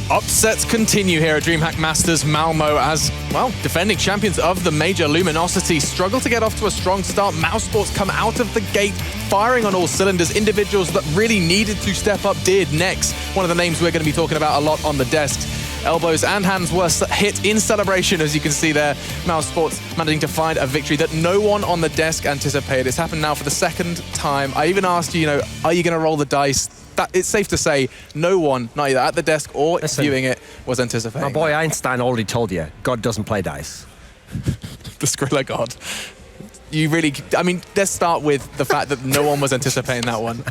Upsets continue here at DreamHack Masters Malmö as, well, defending champions of the major Luminosity struggle to get off to a strong start. mousesports come out of the gate firing on all cylinders. Individuals that really needed to step up did. Next, one of the names we're going to be talking about a lot on the desk. Elbows and hands were hit in celebration, as you can see there. mousesports managing to find a victory that no one on the desk anticipated. It's happened now for the second time. I even asked you, are you going to roll the dice? It's safe to say no one, not either at the desk or viewing it, was anticipating. My boy Einstein already told you, God doesn't play dice. The Skrilla God. You really, I mean, let's start with the fact that no one was anticipating that one.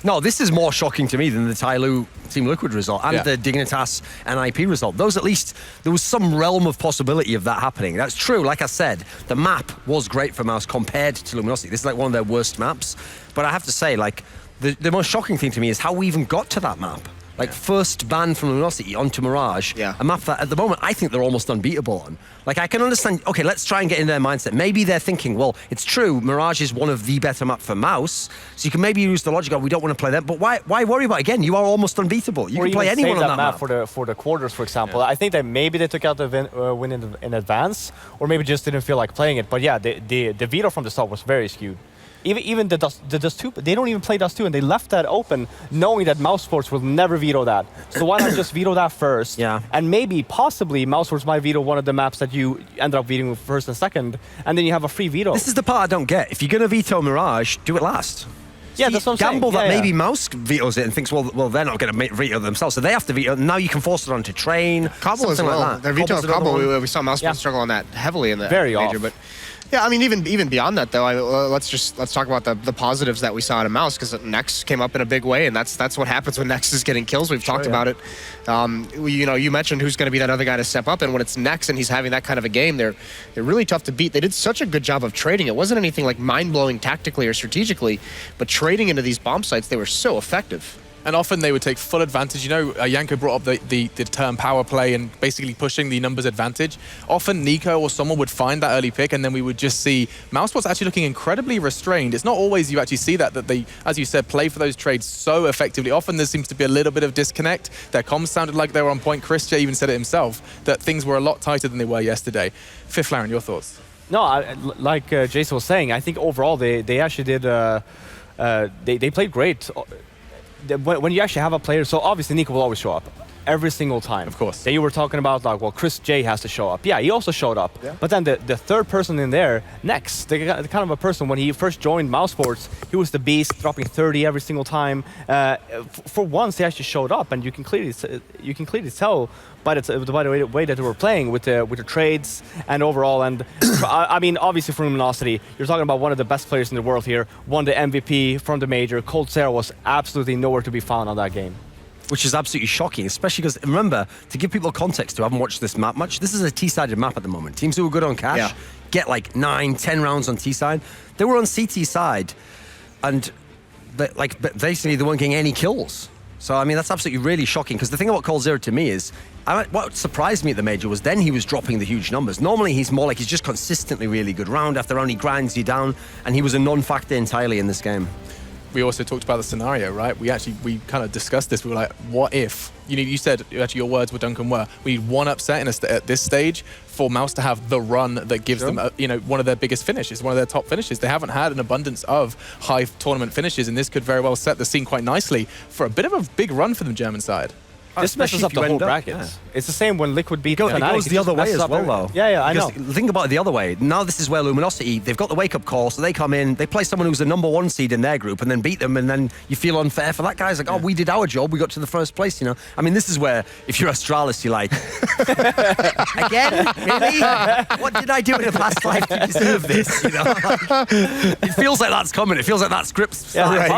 No, this is more shocking to me than the Tyloo Team Liquid result and the Dignitas NIP result. Those, at least, there was some realm of possibility of that happening. That's true. Like I said, the map was great for Mouse compared to Luminosity. This is like one of their worst maps. But I have to say, like, the most shocking thing to me is how we even got to that map. Like, first ban from Luminosity onto Mirage, a map that at the moment I think they're almost unbeatable on. Like, I can understand, okay, let's try and get in their mindset. Maybe they're thinking, well, it's true, Mirage is one of the better maps for Mouse, so you can maybe use the logic of we don't want to play them, but why worry about it? Again, you are almost unbeatable. You can play anyone on that map. For the quarters, for example. I think that maybe they took out the win in advance, or maybe just didn't feel like playing it. But yeah, the veto from the start was very skewed. Even the Dust 2, they don't even play Dust 2, and they left that open knowing that mousesports will never veto that. So why not just veto that first? Yeah. And maybe, possibly, mousesports might veto one of the maps that you end up vetoing first and second, and then you have a free veto. This is the part I don't get. If you're going to veto Mirage, do it last. Yeah, that's what I'm saying. Gamble that maybe Mouse vetoes it and thinks, well, they're not going to veto themselves, so they have to veto. Now you can force it on to Train. Cobble as well. Like Their veto of Cobble, we saw Mouse struggle on that heavily in the very major, off. But yeah, I mean, even beyond that though, let's talk about the positives that we saw out of Mouse, because Nex came up in a big way, and that's what happens when Nex is getting kills. We've talked about it. You mentioned who's going to be that other guy to step up, and when it's Nex and he's having that kind of a game, they're really tough to beat. They did such a good job of trading. It wasn't anything like mind-blowing tactically or strategically, but trading into these bomb sites, they were so effective. And often they would take full advantage. Yanko brought up the term power play and basically pushing the numbers advantage. Often Nico or someone would find that early pick, and then we would just see mousesports actually looking incredibly restrained. It's not always you actually see that they, as you said, play for those trades so effectively. Often there seems to be a little bit of disconnect. Their comms sounded like they were on point. Chris J even said it himself, that things were a lot tighter than they were yesterday. Fifth Laren, your thoughts? No, like Jason was saying, I think overall they actually did, they played great. When you actually have a player, so obviously Nico will always show up every single time. Of course. Then you were talking about, like, well, Chris J has to show up. Yeah, he also showed up. Yeah. But then the third person in there, Nex, the kind of a person, when he first joined mousesports, he was the beast, dropping 30 every single time. For once, he actually showed up, and you can clearly tell by the way that they were playing with the trades and overall. And I mean, obviously from Luminosity, you're talking about one of the best players in the world here, won the MVP from the major. Cold Sarah was absolutely nowhere to be found on that game. Which is absolutely shocking, especially because, remember, to give people context who haven't watched this map much, this is a T-sided map at the moment. Teams who are good on cash get like 9, 10 rounds on T-side. They were on CT side, and basically they weren't getting any kills. So, I mean, that's absolutely really shocking, because the thing about Cold Zero to me is, what surprised me at the major was then he was dropping the huge numbers. Normally he's more like he's just consistently really good round after round, he grinds you down, and he was a non-factor entirely in this game. We also talked about the scenario, right? We kind of discussed this. We were like, what if? You said, actually your words were, Duncan, were, we need one upset at this stage for Mouse to have the run that gives them, one of their biggest finishes, one of their top finishes. They haven't had an abundance of high tournament finishes, and this could very well set the scene quite nicely for a bit of a big run for the German side. This messes up the whole bracket. Yeah. It's the same when Liquid beat Fnatic. It goes the other way as well, though. Yeah, I know. Think about it the other way. Now this is where Luminosity, they've got the wake-up call, so they come in, they play someone who's the #1 seed in their group, and then beat them, and then you feel unfair for that guy. It's like, oh, we did our job, we got to the first place, I mean, this is where, if you're Astralis, you're like, again? Really? What did I do in the past life to deserve this? It feels like that's coming. It feels like that script's right.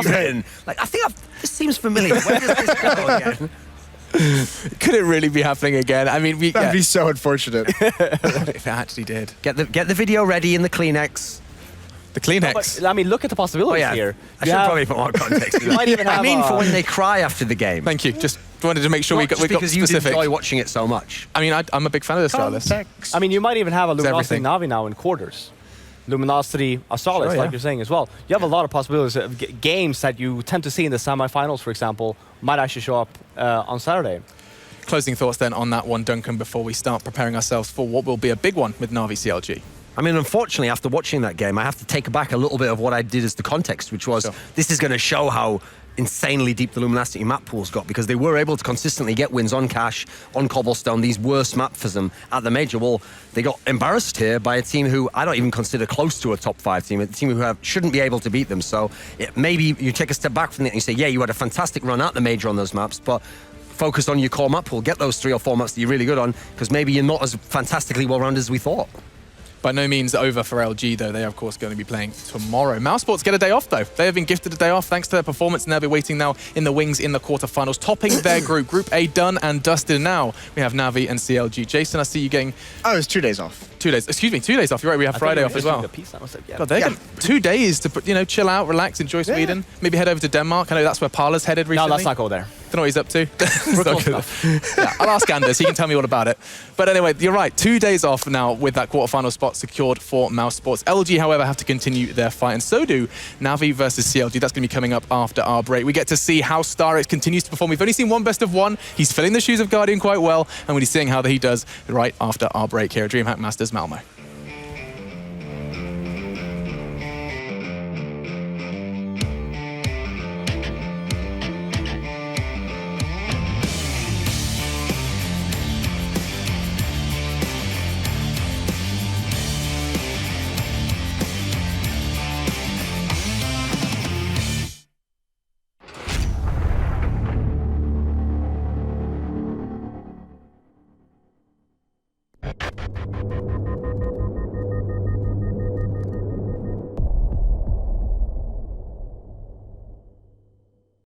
Like, I think this seems familiar. Where does this go again? Could it really be happening again? I mean, that'd be so unfortunate. What if it actually did? Get the video ready in the Kleenex. The Kleenex. But, I mean, look at the possibilities here. I should probably put more context in might even that. I have mean, a- for when they cry after the game. Thank you. Just wanted to make sure we got because you specific. enjoy watching it so much. I mean, I'm a big fan of this regardless. Context. I mean, you might even have a Luminosity everything. Navi now in quarters. Luminosity, Astralis, Sure, like yeah. you're saying as well. You have a lot of possibilities of games that you tend to see in the semifinals, for example, might actually show up on Saturday. Closing thoughts then on that one, Duncan, before we start preparing ourselves for what will be a big one with Navi CLG. I mean, unfortunately, after watching that game, I have to take back a little bit of what I did as the context, which was Sure. this is going to show how insanely deep the Luminosity map pools got, because they were able to consistently get wins on Cash, on Cobblestone, these worst maps for them at the major. Well, they got embarrassed here by a team who I don't even consider close to a top 5 team, a team who shouldn't be able to beat them. So maybe you take a step back from it and you say, yeah, you had a fantastic run at the major on those maps, but focus on your core map pool, get those 3 or 4 maps that you're really good on, because maybe you're not as fantastically well-rounded as we thought. By no means over for LG, though. They are, of course, going to be playing tomorrow. Mousesports get a day off, though. They have been gifted a day off thanks to their performance, and they'll be waiting now in the wings in the quarterfinals, topping their group. Group A done and dusted. Now we have Navi and CLG. Jason, I see you getting Oh, it was 2 days off. 2 days. Excuse me, 2 days off. You're right. We have Friday off as well. God, they're gonna- 2 days to chill out, relax, enjoy Sweden. Maybe head over to Denmark. I know that's where Parla's headed recently. No, let's not go there. Don't know what he's up to. We're close enough. Yeah, I'll ask Anders. He can tell me all about it. But anyway, you're right. 2 days off now with that quarterfinal spot secured for Mousesports. LG, however, have to continue their fight, and so do Navi versus CLG. That's going to be coming up after our break. We get to see how Starix continues to perform. We've only seen one best of one. He's filling the shoes of Guardian quite well, and we'll be seeing how he does right after our break here at DreamHack Masters Malmö.